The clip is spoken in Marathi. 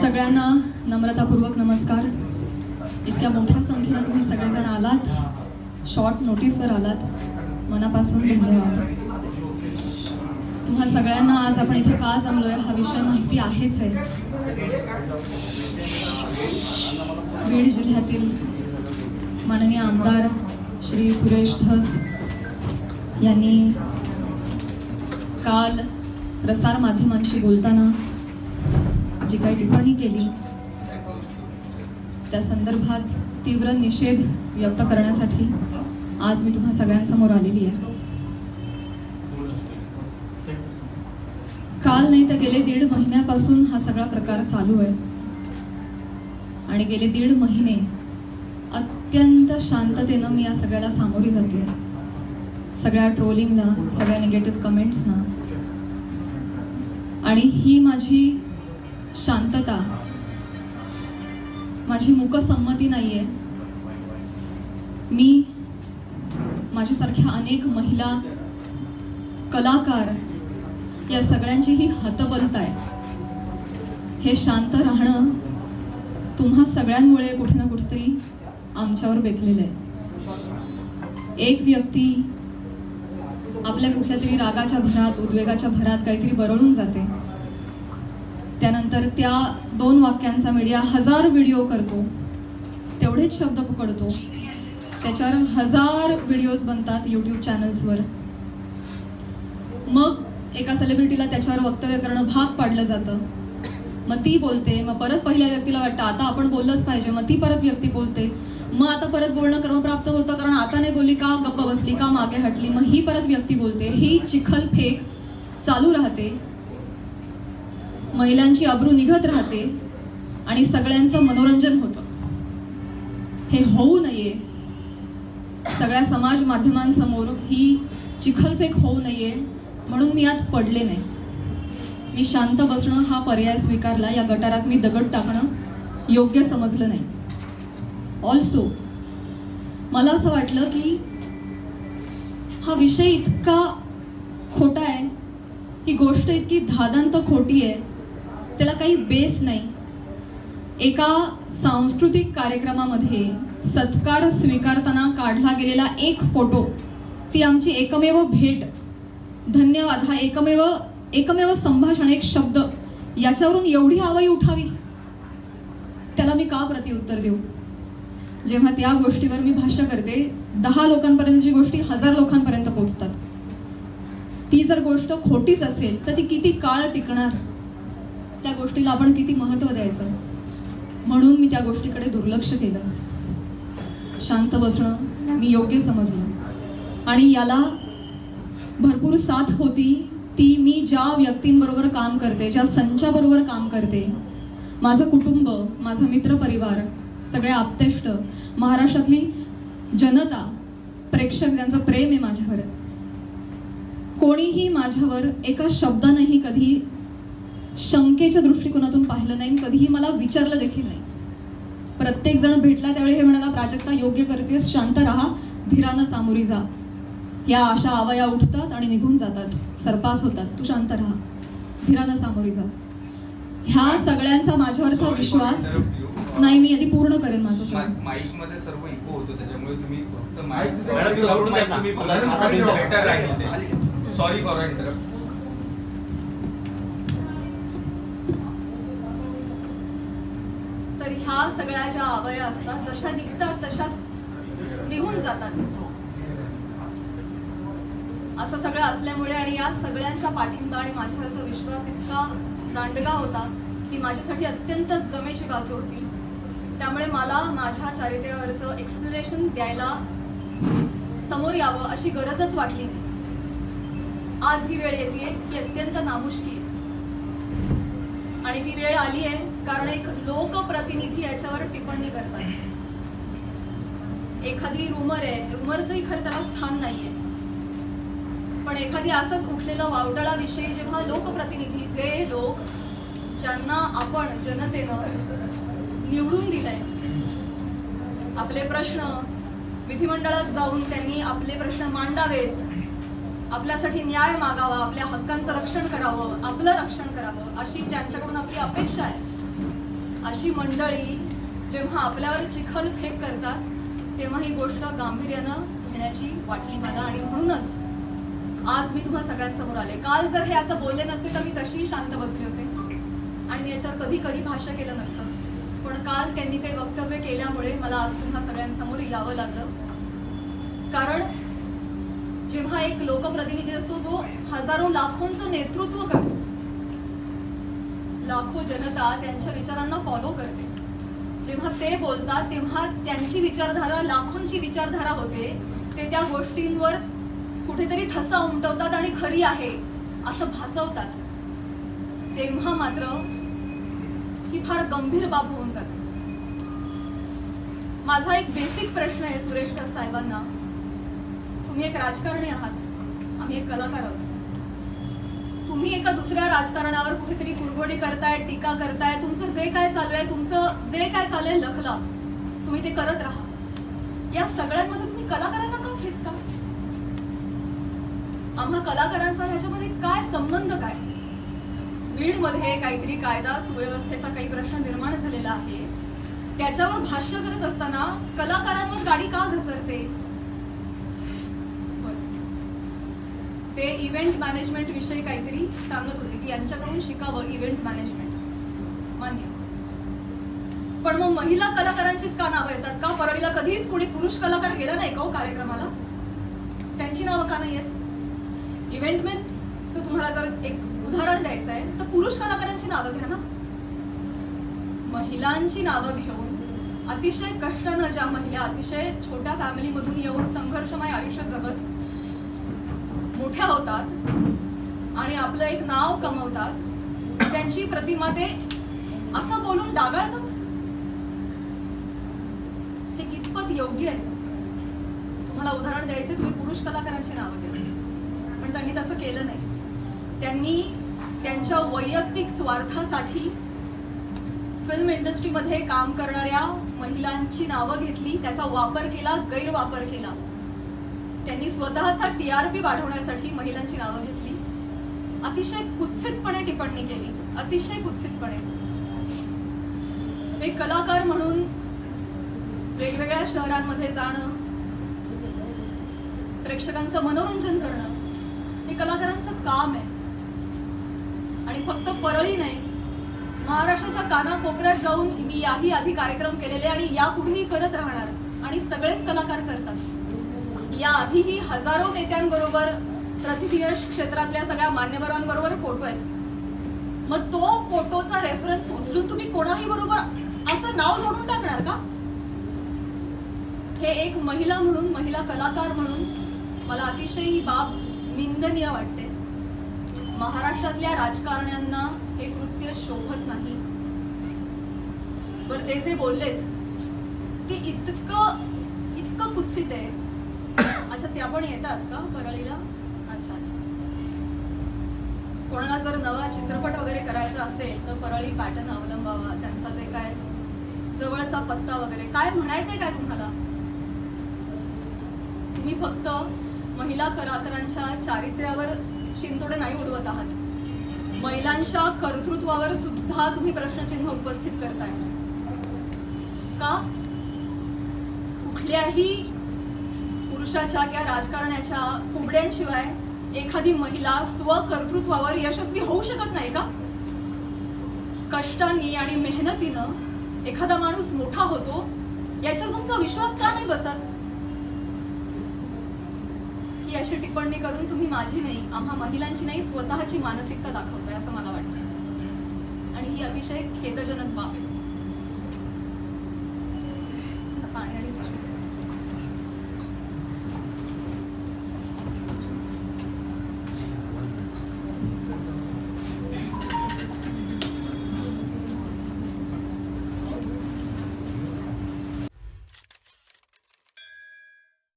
सगळ्यांना नम्रतापूर्वक नमस्कार. इतक्या मोठ्या संख्येने तुम्ही सगळेजण आलात, शॉर्ट नोटीसवर आलात, मनापासून धन्यवाद. तुम्हा सगळ्यांना आज आपण इथे का जमलोय हा विषय माहिती आहेच आहे. बीड जिल्ह्यातील माननीय आमदार श्री सुरेश धस यांनी काल प्रसार माध्यमांशी बोलताना जी काही टिप्पणी केली त्या संदर्भात तीव्र निषेध व्यक्त करण्यासाठी आज मी तुम्हा सगळ्यांसमोर आलेली आहे. काल नाही तर गेले 1.5 महिन्यापासून हा सगळा प्रकार चालू आहे आणि गेले 1.5 महिने अत्यंत शांततेनं मी या सगळ्याला सामोरी जाते. सगळ्या ट्रोलिंगला, सगळ्या निगेटिव्ह कमेंट्सना. आणि ही माझी शांतता, माझी मूकसंमती नाहीये. मी माझ्यासारख्या अनेक महिला, कलाकार या सगळ्यांची ही हतबलता आहे. हे शांत राहणं तुम्हा सगळ्यांमुळे कुठे ना कुठेतरी आमच्यावर बेतलेलं आहे. एक व्यक्ती आपल्या कुठल्या तरी रागाच्या भरात, उद्वेगाच्या भरात काहीतरी बरळून जाते, त्यानंतर त्या 2 वाक्यांचा मीडिया 1000 व्हिडिओ करतो, तेवढेच शब्द पकडतो, त्याच्यावर 1000 व्हिडिओज बनतात यूट्यूब चॅनल्सवर. मग एका सेलिब्रिटीला त्याच्यावर वक्तव्य करणं भाग पाडलं जातं. मग ती बोलते, मग परत पहिल्या व्यक्तीला वाटतं आता आपण बोललंच पाहिजे, मग ती परत व्यक्ती बोलते, मग आता परत बोलणं क्रमप्राप्त होतं कारण आता नाही बोलली का, गप्प बसली का, मागे हटली, मग ही परत व्यक्ती बोलते. ही चिखल फेक चालू राहते, महिलांची अब्रू निघत राहते आणि सगळ्यांचं मनोरंजन होतं. हे होऊ नये, सगळ्या समाज माध्यमांसमोर ही चिखलफेक होऊ नये म्हणून मी यात पडले नाही. मी शांत बसणं हा पर्याय स्वीकारला. या गटारात मी दगड टाकणं योग्य समजलं नाही. ऑल्सो मला असं वाटलं की हा विषय इतका खोटा आहे, ही गोष्ट इतकी धादांत खोटी आहे, त्याला काही बेस नाही. एका सांस्कृतिक कार्यक्रमामध्ये सत्कार स्वीकारताना काढला गेलेला एक फोटो, ती आमची एकमेव भेट, धन्यवाद, हा एकमेव संभाषण, एक शब्द, याच्यावरून एवढी आवई उठावी, त्याला मी का प्रत्युत्तर देऊ? जेव्हा त्या गोष्टीवर मी भाष्य करते, 10 लोकांपर्यंतची गोष्टी 1000 लोकांपर्यंत पोहोचतात. ती जर गोष्ट खोटीच असेल तर ती किती काळ टिकणार, त्या गोष्टीला आपण किती महत्त्व द्यायचं? म्हणून मी त्या गोष्टीकडे दुर्लक्ष केलं. शांत बसणं मी योग्य समजलं आणि याला भरपूर साथ होती ती मी ज्या व्यक्तींबरोबर काम करते, ज्या संचाबरोबर काम करते, माझं कुटुंब, माझा मित्रपरिवार, सगळे आप्तेष्ट, महाराष्ट्रातली जनता, प्रेक्षक ज्यांचं प्रेम आहे माझ्यावर. कोणीही माझ्यावर एका शब्दानेही कधी शंकेच्या दृष्टिकोनातून पाहिलं नाही, कधीही मला विचारलं देखील नाही. प्रत्येक जण भेटला त्यावेळी हे म्हणाला, प्राजक्ता योग्य करतेस, शांत राहा, धीरानं सामोरी जा. या अशा आवया उठतात आणि निघून जातात, सरपास होतात, तू शांत राहा, धीरानं सामोरी जा. ह्या सगळ्यांचा माझ्यावरचा विश्वास नाही. मी आधी पूर्ण करेन माझं सगळं. माईक मध्ये सर्व इको होतो, त्याच्यामुळे तुम्ही फक्त सॉरी फॉर इंटरप्ट. तर ह्या सगळ्या ज्या आवया असतात, जशा निघतात तशाच निघून जातात. असं सगळं असल्यामुळे आणि या सगळ्यांचा पाठिंबा आणि माझ्यावरचा विश्वास इतका दांडगा होता की माझ्यासाठी अत्यंत जमेची बाजू होती. त्यामुळे मला माझ्या चारित्र्यावरचं एक्सप्लेनेशन द्यायला समोर यावं अशी गरजच वाटली नाही. आज ही वेळ येते की अत्यंत नामुष्की आहे आणि ती वेळ आली आहे कारण एक लोकप्रतिनिधी याच्यावर टिप्पणी करतात. एखादी रूमर आहे, रूमरचंही खरं त्याला स्थान नाहीये, पण एखादी असंच उठलेलं वावटळा विषयी जेव्हा लोकप्रतिनिधी, जे लोक ज्यांना आपण जनतेनं निवडून दिलंय, आपले प्रश्न विधिमंडळात जाऊन त्यांनी आपले प्रश्न मांडावेत, आपल्यासाठी न्याय मागावा, आपल्या हक्कांचं रक्षण करावं, आपलं रक्षण करावं, अशी ज्यांच्याकडून आपली अपेक्षा आहे, अशी मंडळी जेव्हा आपल्यावर चिखल फेक करतात तेव्हा ही गोष्ट गांभीर्यानं घेण्याची वाटली मला. आणि म्हणूनच आज मी तुम्हा सगळ्यांसमोर आले. काल जर हे असं बोलले नसते तर मी तशीही शांत बसले होते आणि मी याच्यावर कधी भाष्य केलं नसतं. पण काल त्यांनी ते वक्तव्य केल्यामुळे मला आज तुम्हा सगळ्यांसमोर यावं लागलं. कारण जेव्हा एक लोकप्रतिनिधी असतो जो हजारो लाखोंचं नेतृत्व करतो, लाखो जनता त्यांच्या विचारांना फॉलो करते, जेव्हा ते बोलतात तेव्हा त्यांची विचारधारा लाखोंची विचारधारा होते, ते त्या गोष्टींवर कुठेतरी ठसा उमटवतात आणि खरी आहे असं भासवतात, तेव्हा मात्र ही फार गंभीर बाब होऊन जाते. माझा एक बेसिक प्रश्न आहे सुरेश धस साहेबांना. तुम्ही एक राजकारणी आहात, आम्ही एक कलाकार आहोत. तुम्ही एका दुसऱ्या राजकारणावर कुठेतरी कुरघोडी करताय, टीका करताय, तुमचं जे काय चालू आहे, तुमचं जे काय चालू आहे लखला, तुम्ही ते करत राहा. या सगळ्यांमध्ये तुम्ही कलाकारांना का खेचता? आम्हा कलाकारांचा ह्याच्यामध्ये काय संबंध? काय बीडमध्ये काहीतरी कायदा सुव्यवस्थेचा काही प्रश्न निर्माण झालेला आहे, त्याच्यावर भाष्य करत असताना कलाकारांवर गाडी का घसरते? ते इव्हेंट मॅनेजमेंट विषयी काहीतरी सांगत होते की यांच्याकडून शिकावं इव्हेंट मॅनेजमेंट. मान्य. पण मग महिला कलाकारांचीच का नावं येतात? का परळीला कधीच कोणी पुरुष कलाकार गेला नाही का हो कार्यक्रमाला? त्यांची नावं का नाही येत? इव्हेंटमॅनचं तुम्हाला जर एक उदाहरण द्यायचं आहे तर पुरुष कलाकारांची नावं घ्या ना. महिलांची नावं घेऊन अतिशय कष्टानं ज्या महिला अतिशय छोट्या फॅमिलीमधून येऊन संघर्षमय आयुष्य जगत मोठ्या होतात आणि आपलं एक नाव कमवतात, त्यांची प्रतिमा ते असं बोलून डागाळतात. हे कितपत योग्य आहे? तुम्हाला उदाहरण द्यायचे, तुम्ही पुरुष कलाकारांची नावं घ्या, पण त्यांनी तसं केलं नाही. त्यांनी त्यांच्या वैयक्तिक स्वार्थासाठी फिल्म इंडस्ट्रीमध्ये काम करणाऱ्या महिलांची नावं घेतली, त्याचा वापर केला, गैरवापर केला. त्यांनी स्वतःचा TRP वाढवण्यासाठी महिलांची नावं घेतली, अतिशय कुत्सितपणे टिप्पणी केली, अतिशय कुत्सितपणे. एक कलाकार म्हणून वेगवेगळ्या शहरांमध्ये जाणं, प्रेक्षकांचं मनोरंजन करणं हे कलाकारांचं काम आहे. आणि फक्त परळी नाही, महाराष्ट्राच्या कानाकोपऱ्यात जाऊन मी याही आधी कार्यक्रम केलेले आणि यापुढेही करत राहणार आणि सगळेच कलाकार करतात. या आधीही हजारो नेत्यांबरोबर, प्रतिदिन क्षेत्रातल्या सगळ्या मान्यवरांबरोबर फोटो आहेत. मग तो फोटोचा रेफरन्स उचलून तुम्ही कोणाही बरोबर असं नाव जोडून टाकणार का? हे एक महिला म्हणून, महिला कलाकार म्हणून मला अतिशय ही बाब निंदनीय वाटते. महाराष्ट्रातल्या राजकारण्यांना हे कृत्य शोभत नाही. बरं, ते जे बोललेत ते इतकं कुत्सित आहे. अच्छा, त्या पण येतात का परळीला? अच्छा. कोणाला जर नवा चित्रपट वगैरे करायचा असेल तर परळी पॅटर्न अवलंबावा, त्यांचा जे काय जवळचा पत्ता वगैरे. काय म्हणायचंय काय तुम्हाला? तुम्ही फक्त महिला कलाकारांच्या चारित्र्यावर शिंतोडे नाही उडवत आहात, महिलांच्या कर्तृत्वावर सुद्धा तुम्ही प्रश्नचिन्ह उपस्थित करताय. का? कुठल्याही पुरुषाच्या किंवा राजकारण्याच्या कुबड्यांशिवाय एखादी महिला स्वकर्तृत्वावर यशस्वी होऊ शकत नाही का? कष्टांनी आणि मेहनतीनं एखादा माणूस मोठा होतो, याच्यावर तुमचा विश्वास का नाही बसत? ही अशी टिप्पणी करून तुम्ही माझी नाही, आम्हा महिलांची नाही, स्वतःची मानसिकता दाखवताय असं मला वाटतं. आणि ही अतिशय खेदजनक बाब आहे.